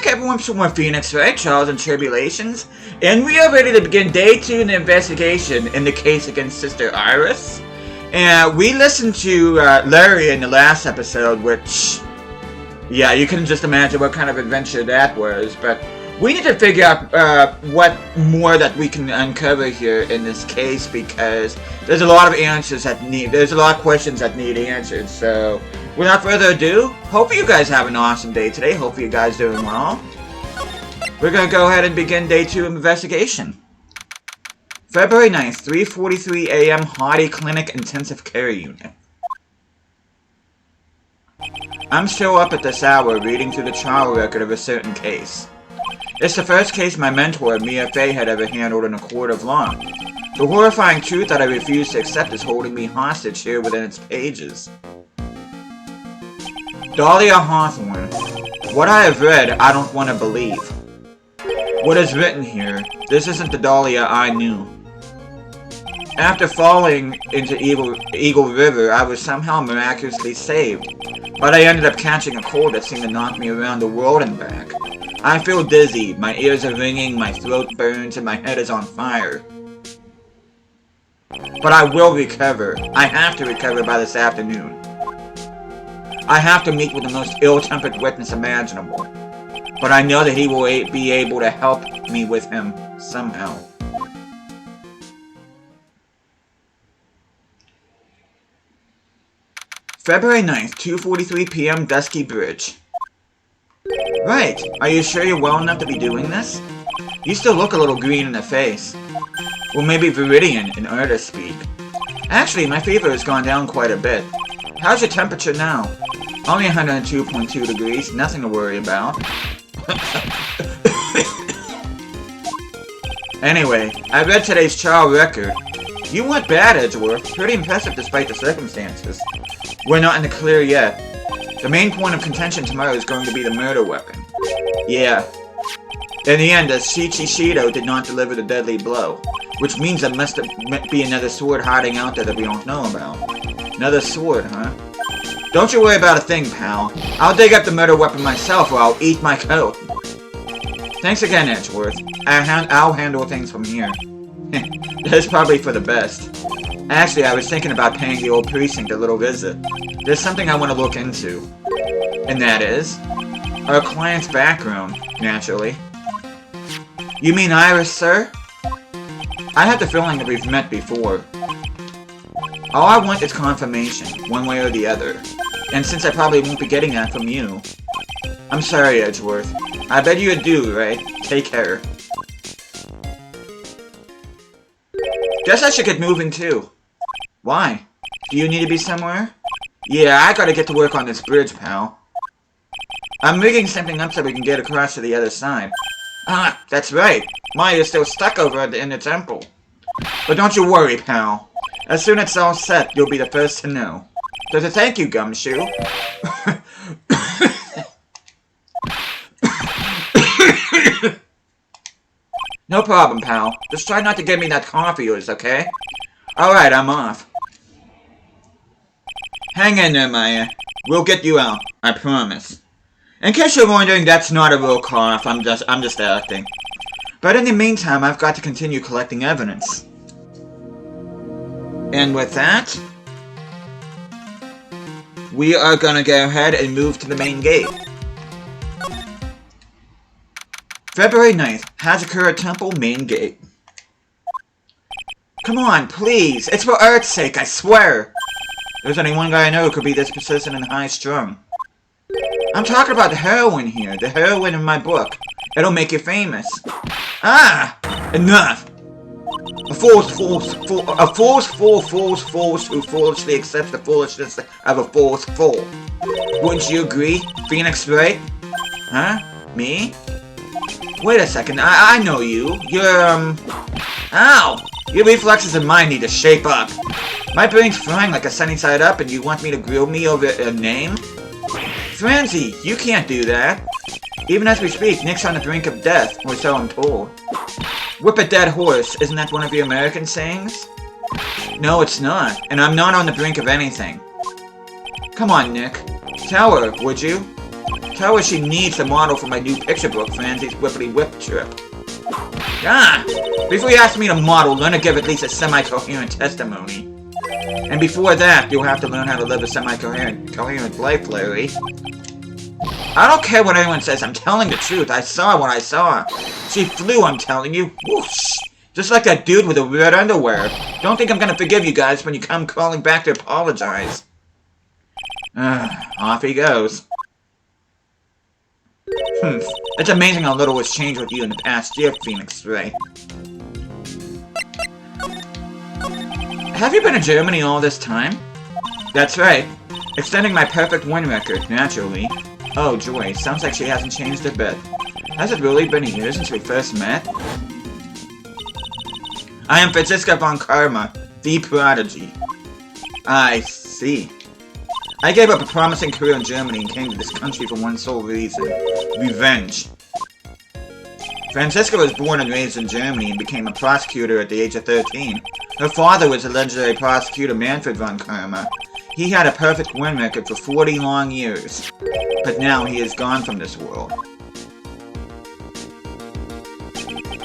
back, everyone, from more Phoenix Wright, Trials and Tribulations, and we are ready to begin Day 2 in the investigation in the case against Sister Iris. And we listened to Larry in the last episode, which, yeah, you can just imagine what kind of adventure that was, but we need to figure out what more that we can uncover here in this case, because there's a lot of answers that there's a lot of questions that need answered. So without further ado, hope you guys have an awesome day today. Hope you guys doing well. We're gonna go ahead and begin Day 2 of investigation. February 9th, 3:43 a.m. Hardy Clinic Intensive Care Unit. I'm still up at this hour reading through the trial record of a certain case. It's the first case my mentor, Mia Fey, had ever handled in a court of law. The horrifying truth that I refuse to accept is holding me hostage here within its pages. Dahlia Hawthorne. What I have read, I don't want to believe. What is written here, this isn't the Dahlia I knew. After falling into Eagle River, I was somehow miraculously saved, but I ended up catching a cold that seemed to knock me around the world and back. I feel dizzy, my ears are ringing, my throat burns, and my head is on fire. But I will recover. I have to recover by this afternoon. I have to meet with the most ill-tempered witness imaginable, but I know that he will be able to help me with him somehow. February 9th, 2:43 p.m. Dusky Bridge. Right, are you sure you're well enough to be doing this? You still look a little green in the face. Well, maybe Viridian in Erda speak. Actually, my fever has gone down quite a bit. How's your temperature now? Only 102.2 degrees, nothing to worry about. Anyway, I read today's trial record. You weren't bad, Edgeworth. Pretty impressive despite the circumstances. We're not in the clear yet. The main point of contention tomorrow is going to be the murder weapon. Yeah. In the end, Shichido did not deliver the deadly blow, which means there must be another sword hiding out there that we don't know about. Another sword, huh? Don't you worry about a thing, pal. I'll dig up the murder weapon myself or I'll eat my coat. Thanks again, Edgeworth. I'll handle things from here. That's probably for the best. Actually, I was thinking about paying the old precinct a little visit. There's something I want to look into. And that is our client's background, naturally. You mean Iris, sir? I have the feeling that we've met before. All I want is confirmation, one way or the other. And since I probably won't be getting that from you... I'm sorry, Edgeworth. I bet you do, right? Take care. Guess I should get moving too. Why? Do you need to be somewhere? Yeah, I gotta get to work on this bridge, pal. I'm rigging something up so we can get across to the other side. Ah, that's right. Maya's still stuck over in the temple. But don't you worry, pal. As soon as it's all set, you'll be the first to know. So thank you, Gumshoe. No problem, pal. Just try not to give me that cough of yours, okay? Alright, I'm off. Hang in there, Maya. We'll get you out. I promise. In case you're wondering, that's not a real cough. I'm just acting. But in the meantime, I've got to continue collecting evidence. And with that, we are gonna go ahead and move to the main gate. February 9th, Hazakura Temple, main gate. Come on, please. It's for Earth's sake, I swear. There's only one guy I know who could be this persistent and high-strung. I'm talking about the heroine here, the heroine in my book. It'll make you famous. Ah! Enough! A fool's fool who foolishly accepts the foolishness of a fool's fool. Wouldn't you agree, Phoenix Wright? Huh? Me? Wait a second, I know you. You're, Ow! Your reflexes and mine need to shape up. My brain's frying like a sunny side up and you want me to grill me over a name? Francie, you can't do that. Even as we speak, Nick's on the brink of death, or so I'm told. Whip a dead horse, isn't that one of your American sayings? No, it's not, and I'm not on the brink of anything. Come on, Nick. Tell her, would you? Tell her she needs the model for my new picture book, Franzie's Whippity Whip Trip. Ah! Before you ask me to model, learn to give at least a semi-coherent testimony. And before that, you'll have to learn how to live a semi-coherent life, Larry. I don't care what anyone says, I'm telling the truth. I saw what I saw. She flew, I'm telling you. Whoosh! Just like that dude with the red underwear. Don't think I'm gonna forgive you guys when you come crawling back to apologize. Off he goes. It's amazing how little has changed with you in the past year, Phoenix Wright. Have you been in Germany all this time? That's right. Extending my perfect win record, naturally. Oh, joy. Sounds like she hasn't changed a bit. Has it really been a year since we first met? I am Franziska von Karma, the prodigy. I see. I gave up a promising career in Germany and came to this country for one sole reason. Revenge. Franziska was born and raised in Germany and became a prosecutor at the age of 13. Her father was the legendary prosecutor Manfred von Karma. He had a perfect win record for 40 long years. But now he is gone from this world.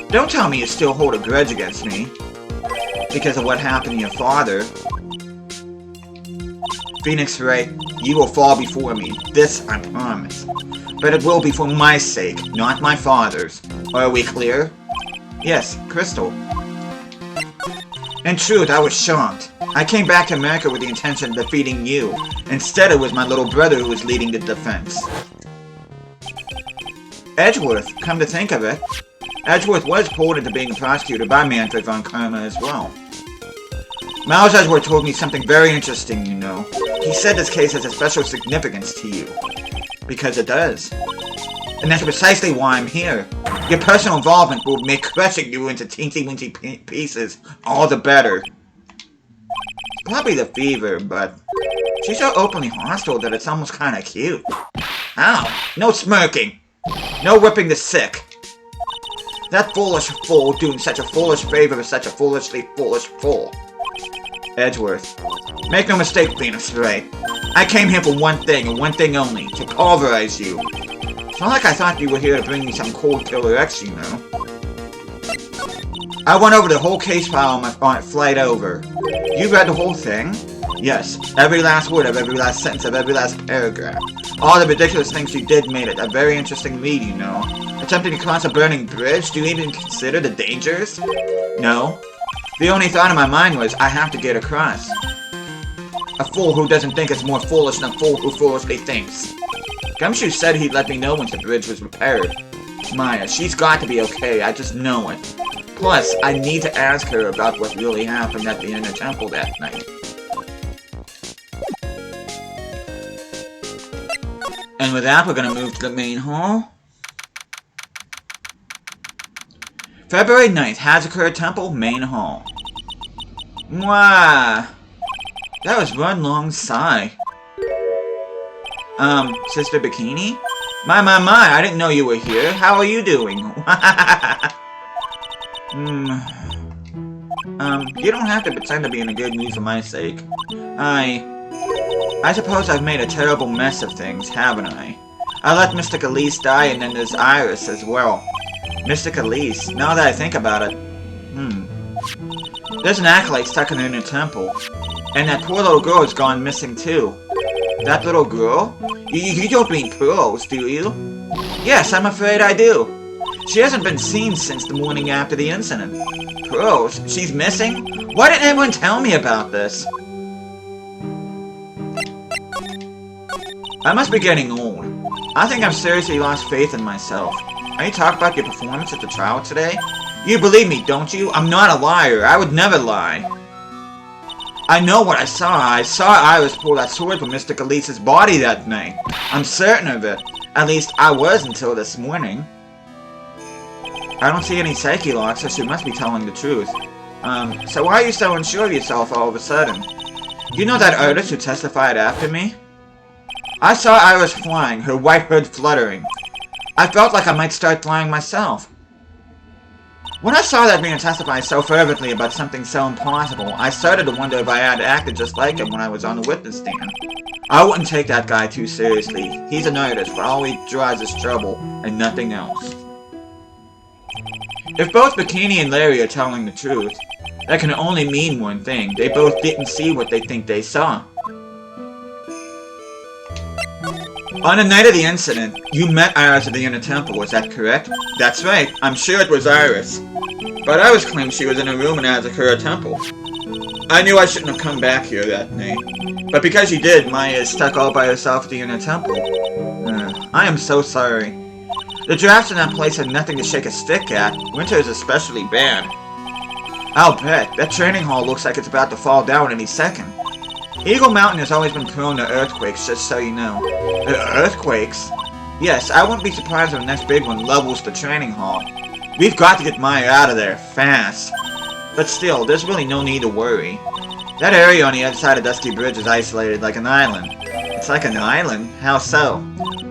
Don't tell me you still hold a grudge against me. Because of what happened to your father. Phoenix Wright, you will fall before me. This I promise. But it will be for my sake, not my father's. Are we clear? Yes, Crystal. In truth, I was shocked. I came back to America with the intention of defeating you. Instead, it was my little brother who was leading the defense. Edgeworth, come to think of it. Edgeworth was pulled into being a prosecutor by Manfred von Karma as well. Miles Edgeworth told me something very interesting, you know. He said this case has a special significance to you. Because it does. And that's precisely why I'm here. Your personal involvement will make crushing you into teensy-weensy pieces all the better. Probably the fever, but she's so openly hostile that it's almost kinda cute. Ow! No smirking! No whipping the sick! That foolish fool doing such a foolish favor for such a foolishly foolish fool. Edgeworth. Make no mistake, Phoenix Wright. I came here for one thing, and one thing only, to pulverize you. It's not like I thought you were here to bring me some cold killer X, you know. I went over the whole case file on my flight over. You read the whole thing? Yes. Every last word of every last sentence of every last paragraph. All the ridiculous things you did made it a very interesting read, you know. Attempting to cross a burning bridge? Do you even consider the dangers? No. The only thought in my mind was, I have to get across. A fool who doesn't think is more foolish than a fool who foolishly thinks. Gumshoe said he'd let me know once the bridge was repaired. Maya, she's got to be okay, I just know it. Plus, I need to ask her about what really happened at the inner temple that night. And with that, we're gonna move to the main hall. February 9th, Hazakura Temple, main hall. Mwah! That was one long sigh. Sister Bikini? My, I didn't know you were here. How are you doing? You don't have to pretend to be in a good mood for my sake. I suppose I've made a terrible mess of things, haven't I? I let Mystic Elise die, and then there's Iris as well. Mystic Elise, now that I think about it. There's an acolyte stuck in the inner temple. And that poor little girl has gone missing too. That little girl? You don't mean Pearls, do you? Yes, I'm afraid I do. She hasn't been seen since the morning after the incident. Pearls? She's missing? Why didn't anyone tell me about this? I must be getting old. I think I've seriously lost faith in myself. Are you talking about your performance at the trial today? You believe me, don't you? I'm not a liar. I would never lie. I know what I saw. I saw Iris pull that sword from Mystic Elise's body that night. I'm certain of it. At least, I was until this morning. I don't see any psyche locks, so she must be telling the truth. So why are you so unsure of yourself all of a sudden? You know that artist who testified after me? I saw Iris flying, her white hood fluttering. I felt like I might start flying myself. When I saw that man testify so fervently about something so impossible, I started to wonder if I had acted just like him when I was on the witness stand. I wouldn't take that guy too seriously. He's an artist, but all he draws is trouble, and nothing else. If both Bikini and Larry are telling the truth, that can only mean one thing. They both didn't see what they think they saw. On the night of the incident, you met Iris at the Inner Temple, is that correct? That's right, I'm sure it was Iris. But Iris claimed she was in a room in Azakura Temple. I knew I shouldn't have come back here that night. But because you did, Maya is stuck all by herself at the Inner Temple. I am so sorry. The drafts in that place had nothing to shake a stick at. Winter is especially bad. I'll bet. That training hall looks like it's about to fall down any second. Eagle Mountain has always been prone to earthquakes, just so you know. Earthquakes? Yes, I wouldn't be surprised if the next big one levels the training hall. We've got to get Maya out of there, fast. But still, there's really no need to worry. That area on the other side of Dusty Bridge is isolated like an island. It's like an island? How so?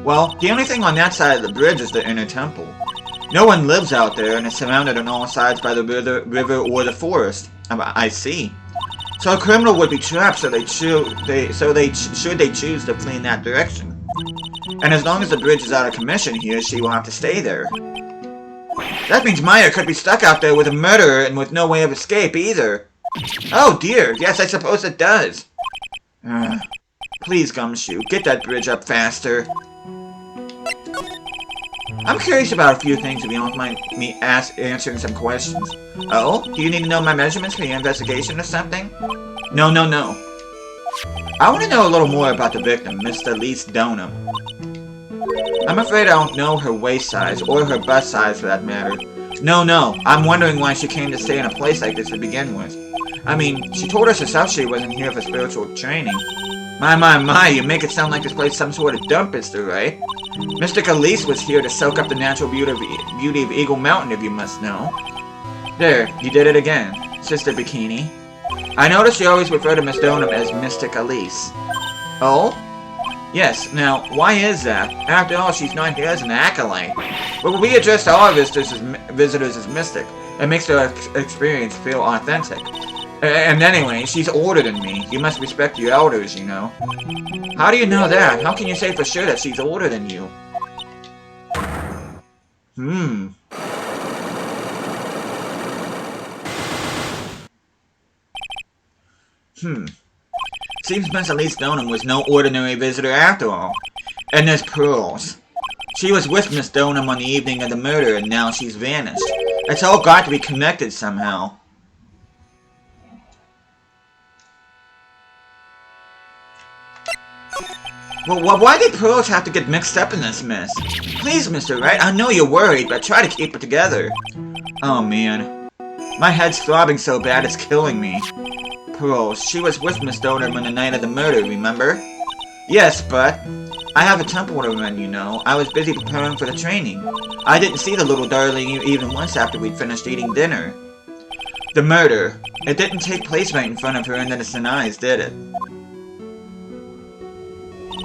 Well, the only thing on that side of the bridge is the Inner Temple. No one lives out there, and it's surrounded on all sides by the river or the forest. I see. So a criminal would be trapped should they choose to flee in that direction. And as long as the bridge is out of commission, he or she will have to stay there. That means Maya could be stuck out there with a murderer and with no way of escape either. Oh dear, yes, I suppose it does. Please, Gumshoe, get that bridge up faster. I'm curious about a few things if you don't mind me answering some questions. Oh? Do you need to know my measurements for your investigation or something? No. I want to know a little more about the victim, Miss Elise Donham. I'm afraid I don't know her waist size, or her bust size for that matter. No, I'm wondering why she came to stay in a place like this to begin with. I mean, she told us herself she wasn't here for spiritual training. My, you make it sound like this place is some sort of dumpster, right? Mr. Elise was here to soak up the natural beauty of Eagle Mountain, if you must know. There, you did it again, Sister Bikini. I noticed you always refer to Miss Donham as Mystic Elise. Oh? Yes, now, why is that? After all, she's not here as an acolyte. But we address all our visitors as Mystic. It makes their experience feel authentic. And anyway, she's older than me. You must respect your elders, you know. How do you know that? How can you say for sure that she's older than you? Seems Miss Elise Donham was no ordinary visitor after all. And there's Pearls. She was with Miss Donham on the evening of the murder, and now she's vanished. It's all got to be connected somehow. Well, why did Pearls have to get mixed up in this mess? Please, Mr. Wright, I know you're worried, but try to keep it together. Oh, man. My head's throbbing so bad it's killing me. Pearls, she was with Miss Donham on the night of the murder, remember? Yes, but I have a temple to run, you know. I was busy preparing for the training. I didn't see the little darling even once after we'd finished eating dinner. The murder. It didn't take place right in front of her and innocent eyes, did it?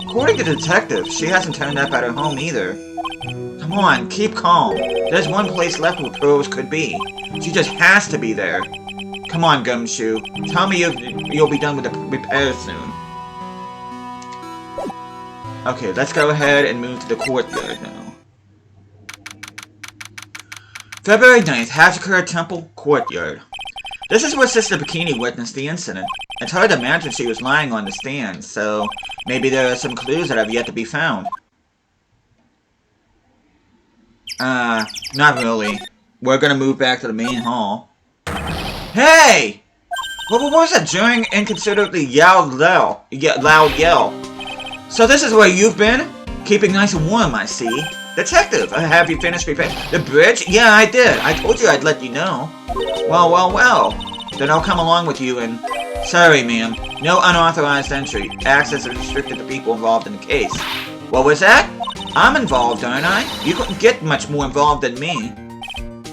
According to the detective, she hasn't turned up at her home either. Come on, keep calm. There's one place left where Pearls could be. She just has to be there. Come on, Gumshoe. Tell me you'll be done with the repairs soon. Okay, let's go ahead and move to the courtyard now. February 9th, Hazakura Temple Courtyard. This is where Sister Bikini witnessed the incident. It's hard to imagine she was lying on the stand, so maybe there are some clues that have yet to be found. Not really. We're gonna move back to the main hall. Hey! What was that jarring, inconsiderately loud yell? So this is where you've been? Keeping nice and warm, I see. Detective, have you finished repairing the bridge? Yeah, I did. I told you I'd let you know. Well. Then I'll come along with you and... Sorry, ma'am. No unauthorized entry. Access is restricted to people involved in the case. What was that? I'm involved, aren't I? You couldn't get much more involved than me.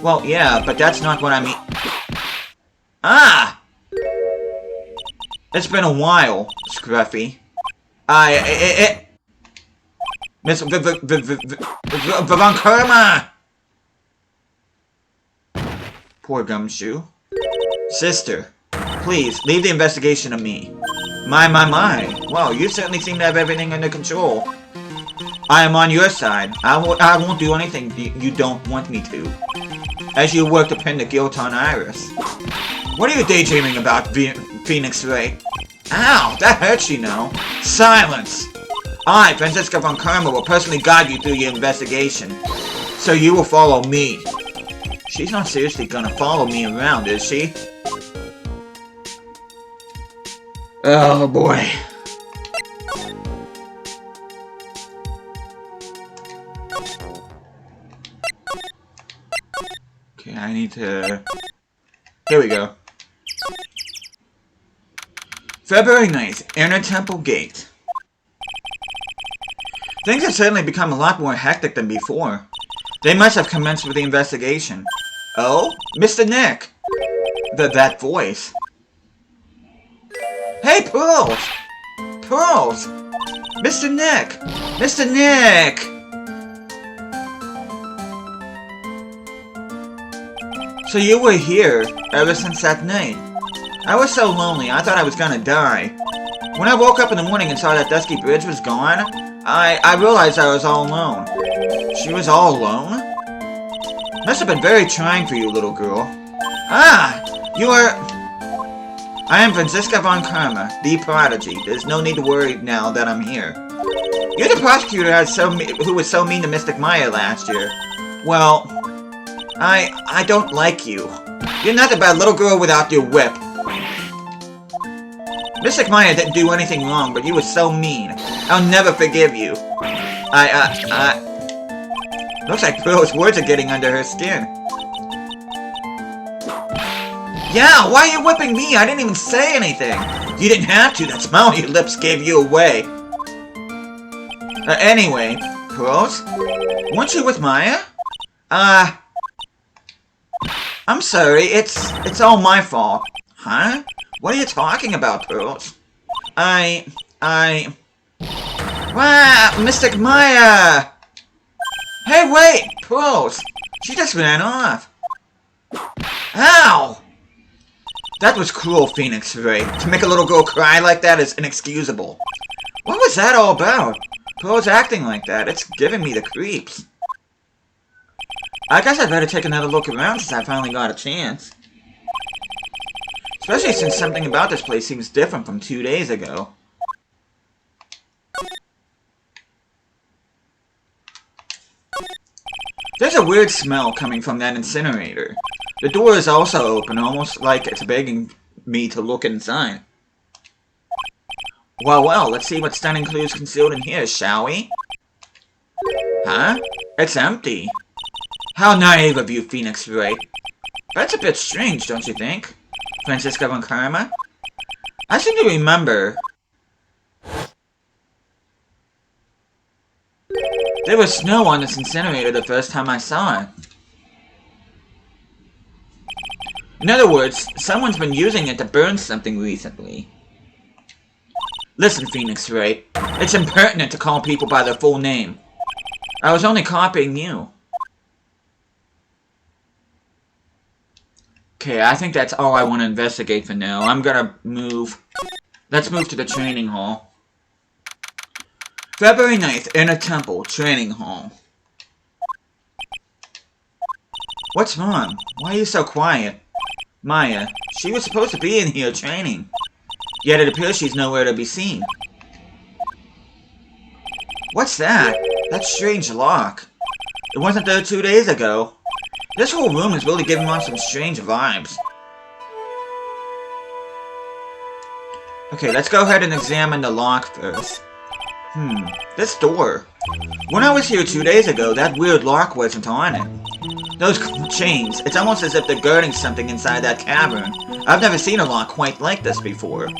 Well, yeah, but that's not what I mean. Ah! It's been a while, Scruffy. Miss Vavankurma! Poor Gumshoe. Sister, please, leave the investigation to me. My. Well, you certainly seem to have everything under control. I am on your side. I won't do anything you don't want me to. As you work to pin the guilt on Iris. What are you daydreaming about, Phoenix Wright? Ow, that hurts, you know. Silence! I, Francisca von Karma, will personally guide you through your investigation. So you will follow me. She's not seriously gonna follow me around, is she? Oh boy. Okay, I need to... Here we go. February 9th, Inner Temple Gate. Things have certainly become a lot more hectic than before. They must have commenced with the investigation. Oh? Mr. Nick! That voice. Hey, Pearls! Pearls! Mr. Nick! Mr. Nick! So you were here ever since that night. I was so lonely, I thought I was gonna die. When I woke up in the morning and saw that dusky bridge was gone, I realized I was all alone. She was all alone? Must have been very trying for you, little girl. Ah! You are... I am Francisca von Karma, the prodigy. There's no need to worry now that I'm here. You're the prosecutor who was so mean to Mystic Maya last year. Well, I don't like you. You're not the bad little girl without your whip. Mystic Maya didn't do anything wrong, but you were so mean. I'll never forgive you. Looks like Pearl's words are getting under her skin. Yeah, why are you whipping me? I didn't even say anything. You didn't have to. That smile on your lips gave you away. Anyway, Pearls? Weren't you with Maya? I'm sorry. It's all my fault. Huh? What are you talking about, Pearls? Wow, Mystic Maya! Hey, wait! Pearls! She just ran off. Ow! That was cruel, Phoenix Wright. To make a little girl cry like that is inexcusable. What was that all about? Pearl's acting like that. It's giving me the creeps. I guess I'd better take another look around since I finally got a chance. Especially since something about this place seems different from 2 days ago. There's a weird smell coming from that incinerator. The door is also open, almost like it's begging me to look inside. Well, let's see what stunning clues concealed in here, shall we? Huh? It's empty. How naive of you, Phoenix Wright. That's a bit strange, don't you think? Francisca von Karma? I seem to remember... there was snow on this incinerator the first time I saw it. In other words, someone's been using it to burn something recently. Listen, Phoenix Wright. It's impertinent to call people by their full name. I was only copying you. Okay, I think that's all I want to investigate for now. I'm gonna move. Let's move to the training hall. February 9th, Inner Temple, Training Hall. What's wrong? Why are you so quiet? Maya, she was supposed to be in here training. Yet it appears she's nowhere to be seen. What's that? That strange lock. It wasn't there 2 days ago. This whole room is really giving off some strange vibes. Okay, let's go ahead and examine the lock first. This door. When I was here 2 days ago, that weird lock wasn't on it. Those chains, it's almost as if they're guarding something inside that cavern. I've never seen a lock quite like this before.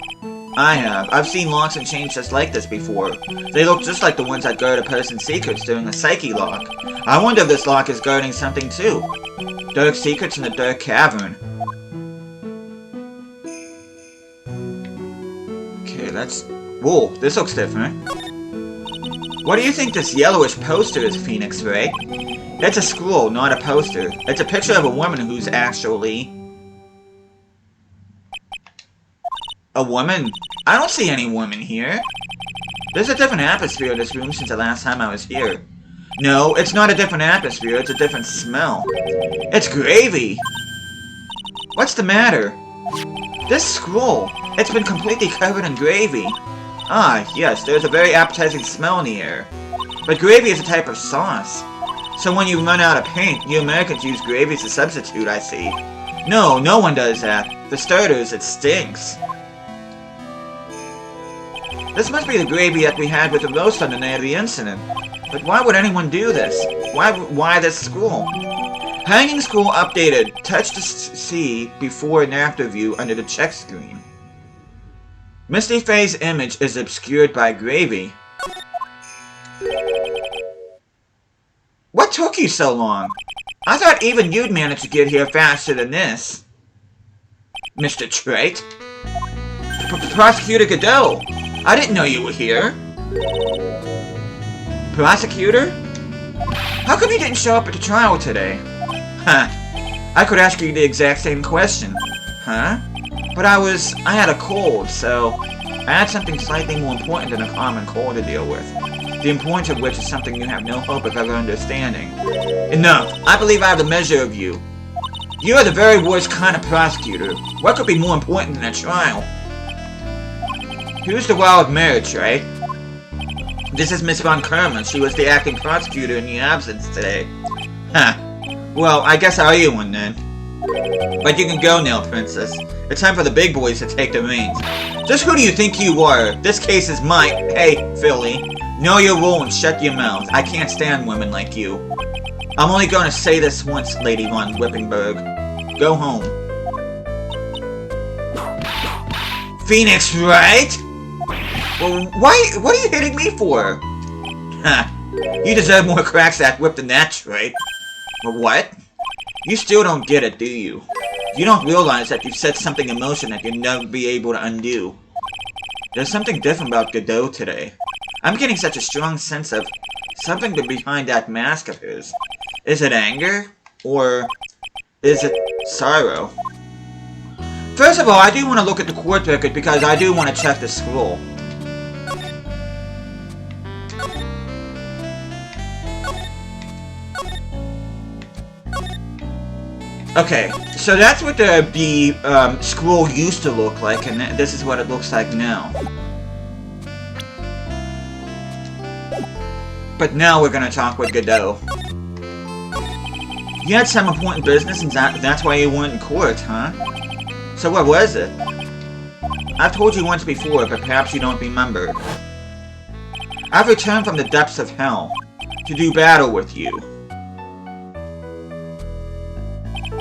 I have. I've seen locks and chains just like this before. They look just like the ones that guard a person's secrets during a psyche lock. I wonder if this lock is guarding something too. Dark secrets in the dark cavern. Okay, let's... whoa, this looks different. What do you think this yellowish poster is, Phoenix Wright? It's a scroll, not a poster. It's a picture of a woman who's actually... A woman? I don't see any woman here. There's a different atmosphere in this room since the last time I was here. No, it's not a different atmosphere, it's a different smell. It's gravy! What's the matter? This scroll, it's been completely covered in gravy. Ah, yes, there's a very appetizing smell in the air. But gravy is a type of sauce. So when you run out of paint, you Americans use gravy as a substitute, I see. No, no one does that. For starters, it stinks. This must be the gravy that we had with the roast on the night of the incident. But why would anyone do this? Why this scroll? Hanging scroll updated. Touch to see before and after view under the check screen. Misty Faye's image is obscured by gravy. What took you so long? I thought even you'd manage to get here faster than this. Mr. Trait? Prosecutor Godot! I didn't know you were here. Prosecutor? How come you didn't show up at the trial today? Huh. I could ask you the exact same question. Huh? But I had a cold, so I had something slightly more important than a common cold to deal with. The importance of which is something you have no hope of ever understanding. Enough! I believe I have the measure of you. You are the very worst kind of prosecutor. What could be more important than a trial? Here's the wild marriage, right? This is Miss Von Kerman. She was the acting prosecutor in your absence today. Huh. Well, I guess I'll you one then. But you can go now, Princess. It's time for the big boys to take the reins. Just who do you think you are? This case is mine. Hey, Philly. Know your role and shut your mouth. I can't stand women like you. I'm only gonna say this once, Lady Von Whippingberg. Go home. Phoenix Wright? Well, what are you hitting me for? Ha! You deserve more cracks at whip than that, right? But what? You still don't get it, do you? You don't realize that you've said something in motion that you'll never be able to undo. There's something different about Godot today. I'm getting such a strong sense of something behind that mask of his. Is it anger? Or is it sorrow? First of all, I do want to look at the court record because I do want to check the scroll. Okay, so that's what the scroll used to look like, and this is what it looks like now. But now we're gonna talk with Godot. You had some important business, and that's why you weren't in court, huh? So what was it? I've told you once before, but perhaps you don't remember. I've returned from the depths of hell to do battle with you.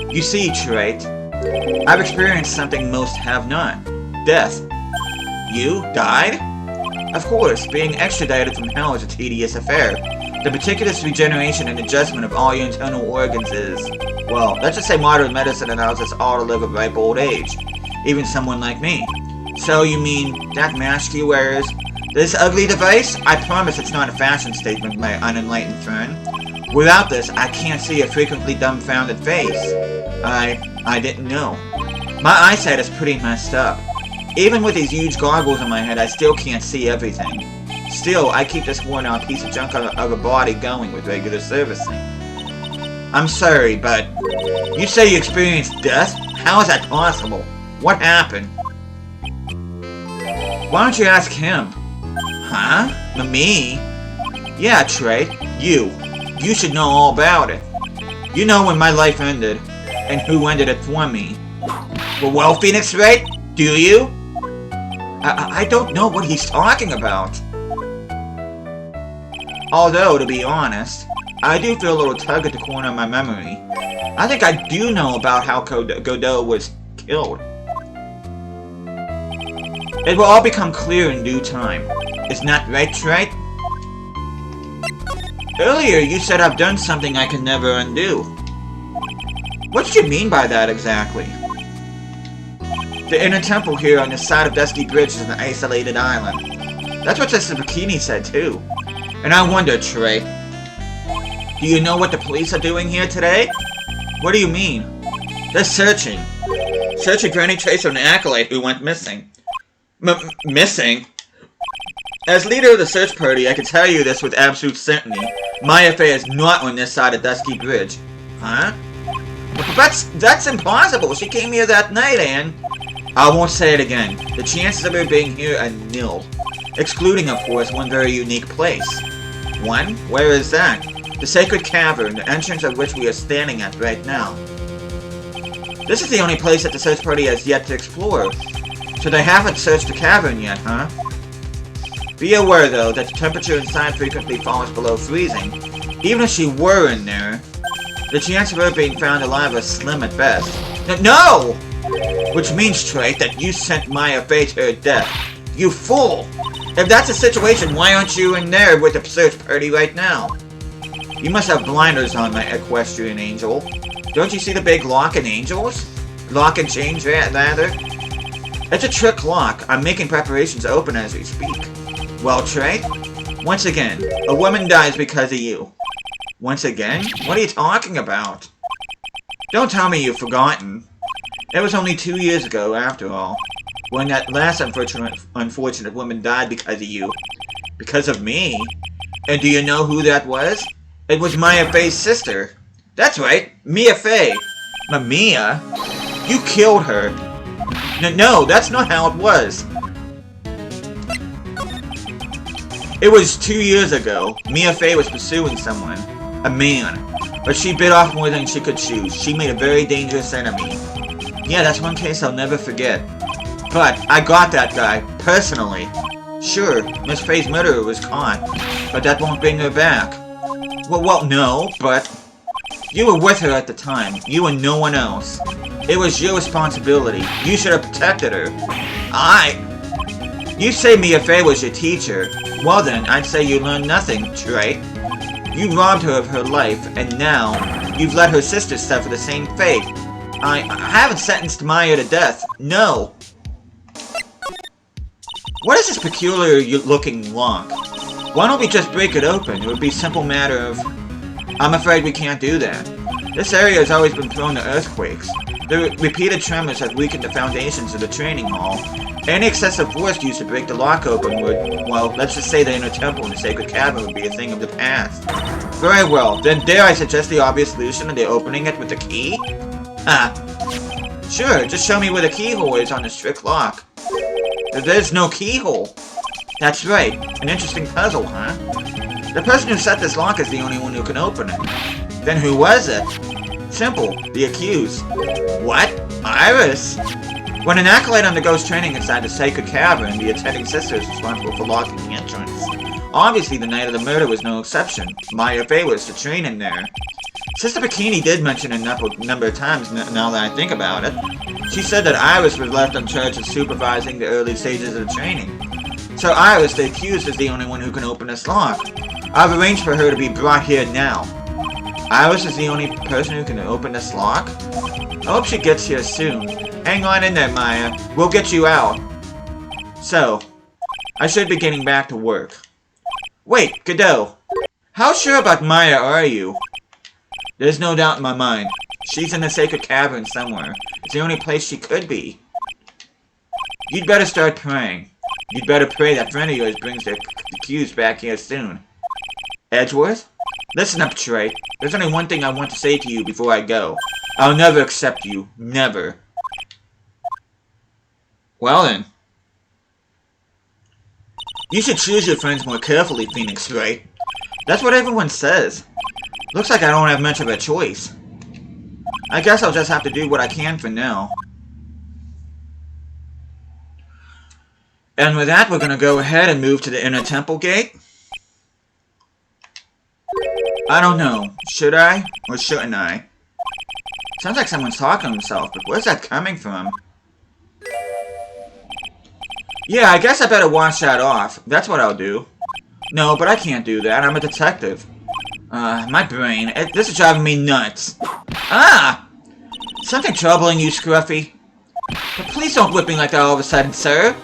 You see, Trait, I've experienced something most have not. Death. You died? Of course, being extradited from hell is a tedious affair. The meticulous regeneration and adjustment of all your internal organs is, well, let's just say modern medicine allows us all to live a ripe old age. Even someone like me. So you mean, that mask you wear is this ugly device? I promise it's not a fashion statement, my unenlightened friend. Without this, I can't see a frequently dumbfounded face. I didn't know. My eyesight is pretty messed up. Even with these huge goggles on my head, I still can't see everything. Still, I keep this worn-out piece of junk of a body going with regular servicing. I'm sorry, but you say you experienced death? How is that possible? What happened? Why don't you ask him? Huh? Me? Yeah, Trey. You should know all about it. You know when my life ended, and who ended it for me. Well, Phoenix Wright? Do you? I don't know what he's talking about. Although, to be honest, I do feel a little tug at the corner of my memory. I think I do know about how Godot was killed. It will all become clear in due time. Isn't that right, Trey? Earlier, you said I've done something I can never undo. What did you mean by that, exactly? The inner temple here on the side of Dusty Bridge is an isolated island. That's what Sister Bikini said, too. And I wonder, Trey, do you know what the police are doing here today? What do you mean? They're searching. Searching for any trace of an acolyte who went missing. Missing? As leader of the search party, I can tell you this with absolute certainty. Maya Fey is not on this side of Dusky Bridge. Huh? That's impossible. She came here that night, and... I won't say it again. The chances of her being here are nil. Excluding, of course, one very unique place. One? Where is that? The Sacred Cavern, the entrance of which we are standing at right now. This is the only place that the search party has yet to explore. So they haven't searched the cavern yet, huh? Be aware, though, that the temperature inside frequently falls below freezing. Even if she were in there, the chance of her being found alive is slim at best. No! Which means, Trey, that you sent Maya Fey to her death. You fool! If that's the situation, why aren't you in there with the search party right now? You must have blinders on, my equestrian angel. Don't you see the big lock and angels? Lock and change, rather? It's a trick lock. I'm making preparations to open as we speak. Well, Trey, once again, a woman dies because of you. Once again? What are you talking about? Don't tell me you've forgotten. It was only 2 years ago, after all, when that last unfortunate woman died because of you. Because of me? And do you know who that was? It was Maya Fey's sister. That's right, Mia Fey. Mia? You killed her. No, that's not how it was. It was 2 years ago. Mia Fey was pursuing someone. A man. But she bit off more than she could chew. She made a very dangerous enemy. Yeah, that's one case I'll never forget. But I got that guy, personally. Sure, Miss Fey's murderer was caught, but that won't bring her back. Well, no, but... You were with her at the time. You and no one else. It was your responsibility. You should have protected her. You say Mia Fey was your teacher. Well then, I'd say you learned nothing, Trey. You robbed her of her life, and now, you've let her sister suffer the same fate. I haven't sentenced Maya to death. No. What is this peculiar-looking lock? Why don't we just break it open? It would be a simple matter of... I'm afraid we can't do that. This area has always been prone to earthquakes. The repeated tremors have weakened the foundations of the training hall. Any excessive force used to break the lock open would, well, let's just say the inner temple in the Sacred Cavern would be a thing of the past. Very well, then dare I suggest the obvious solution of the opening it with the key? Sure, just show me where the keyhole is on this trick lock. There's no keyhole. That's right, an interesting puzzle, huh? The person who set this lock is the only one who can open it. Then who was it? Simple, the accused. What? Iris? When an acolyte undergoes training inside the Sacred Cavern, the attending sister is responsible for locking the entrance. Obviously, the night of the murder was no exception. Maya Fey was to train in there. Sister Bikini did mention it a number of times now that I think about it. She said that Iris was left in charge of supervising the early stages of the training. So Iris, the accused, is the only one who can open this lock. I've arranged for her to be brought here now. Iris is the only person who can open this lock? I hope she gets here soon. Hang on in there, Maya. We'll get you out. So, I should be getting back to work. Wait, Godot. How sure about Maya are you? There's no doubt in my mind. She's in the Sacred Cavern somewhere. It's the only place she could be. You'd better start praying. You'd better pray that friend of yours brings the accused back here soon. Edgeworth? Listen up, Trey. There's only one thing I want to say to you before I go. I'll never accept you. Never. Well then. You should choose your friends more carefully, Phoenix Wright. That's what everyone says. Looks like I don't have much of a choice. I guess I'll just have to do what I can for now. And with that, we're gonna go ahead and move to the inner temple gate. I don't know. Should I? Or shouldn't I? Sounds like someone's talking to himself, but where's that coming from? Yeah, I guess I better wash that off. That's what I'll do. No, but I can't do that. I'm a detective. My brain. This is driving me nuts. Something troubling you, Scruffy? But please don't whip me like that all of a sudden, sir.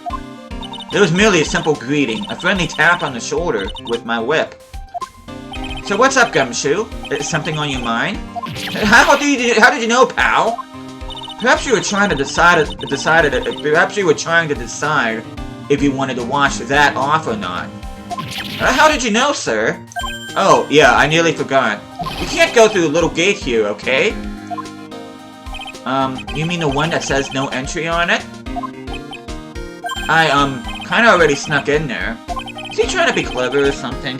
It was merely a simple greeting, a friendly tap on the shoulder with my whip. So what's up, Gumshoe? Is something on your mind? How did you know, pal? Perhaps you were trying to decide if you wanted to wash that off or not. How did you know, sir? Oh, yeah, I nearly forgot. You can't go through the little gate here, okay? You mean the one that says no entry on it? I, kinda already snuck in there. Is he trying to be clever or something?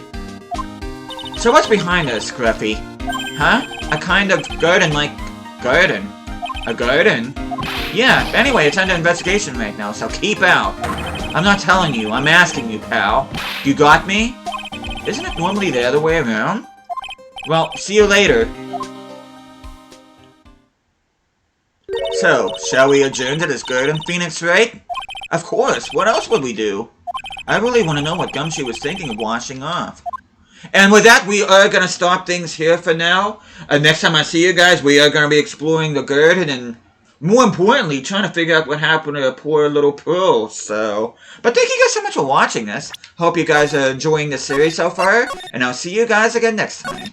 So what's behind this, Scruffy? Huh? A kind of garden-like... garden? A garden? Yeah, anyway, it's under investigation right now, so keep out. I'm not telling you, I'm asking you, pal. You got me? Isn't it normally the other way around? Well, see you later. So, shall we adjourn to this garden, Phoenix Wright? Of course, what else would we do? I really want to know what Gumshoe was thinking of washing off. And with that, we are going to stop things here for now. Next time I see you guys, we are going to be exploring the garden and, more importantly, trying to figure out what happened to poor little Pearl, so... But thank you guys so much for watching this. Hope you guys are enjoying the series so far, and I'll see you guys again next time.